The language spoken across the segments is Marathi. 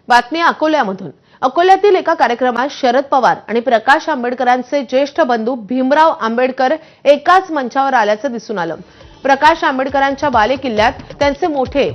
बातमी अकोल्यामधून। अकोल्यातील एका कार्यक्रमात शरद पवार आणि प्रकाश आंबेडकरांचे ज्येष्ठ बंधू भीमराव आंबेडकर एकाच मंचावर आल्याचं दिसून आलं। प्रकाश आंबेडकरांच्या बालेकिल्ल्यात त्यांचे मोठे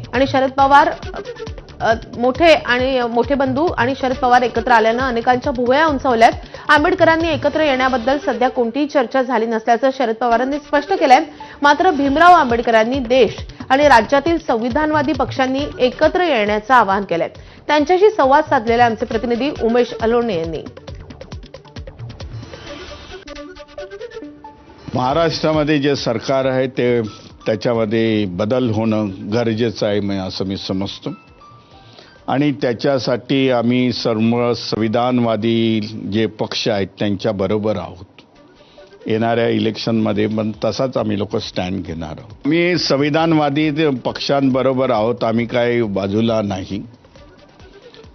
बंधू आणि शरद पवार एकत्र आल्यानं अनेकांच्या भुवया उंचावल्यात। आंबेडकरांनी एकत्र येण्याबद्दल सध्या कोणतीही चर्चा झाली नसल्याचं शरद पवारांनी स्पष्ट केलंय। मात्र भीमराव आंबेडकरांनी देश आणि राज्यातील संविधानवादी पक्षांनी एकत्र येण्याचं आवाहन केलंय। त्यांच्याशी संवाद साधलेले आमचे प्रतिनिधी उमेश अलोणे यांनी। महाराष्ट्रामध्ये जे सरकार आहे त्याच्यामध्ये बदल होणं गरजेचं आहे असं मी समजतो आणि त्याच्यासाठी आम्ही सर्व संविधानवादी जे पक्ष आहेत त्यांच्या बरोबर आहोत। येणाऱ्या इलेक्शनमध्ये पण तसाच आम्ही लोक स्टँड घेणार आहोत। आम्ही संविधानवादी पक्षांबरोबर आहोत, आम्ही काही बाजूला नाही।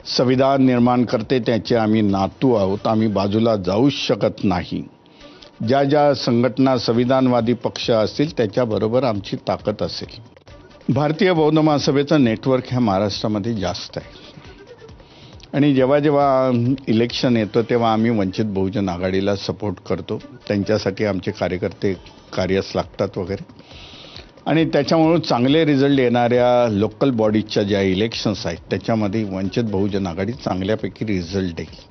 संविधान निर्माण करते त्याचे आम्ही नातू आहोत, आम्ही बाजूला जाऊच शकत नाही। ज्या ज्या संघटना संविधानवादी पक्ष असतील त्याच्याबरोबर आमची ताकद असेल। भारतीय बौद्ध महासभेचं नेटवर्क ह्या महाराष्ट्रामध्ये जास्त आहे आणि जेव्हा जेव्हा इलेक्शन येतं तेव्हा आम्ही वंचित बहुजन आघाडीला सपोर्ट करतो। त्यांच्यासाठी आमचे कार्यकर्ते कार्यास लागतात वगैरे आणि त्याच्यामुळे चांगले रिझल्ट येणाऱ्या लोकल बॉडीजच्या ज्या इलेक्शन्स आहेत त्याच्यामध्ये वंचित बहुजन आघाडी चांगल्यापैकी रिझल्ट देईल।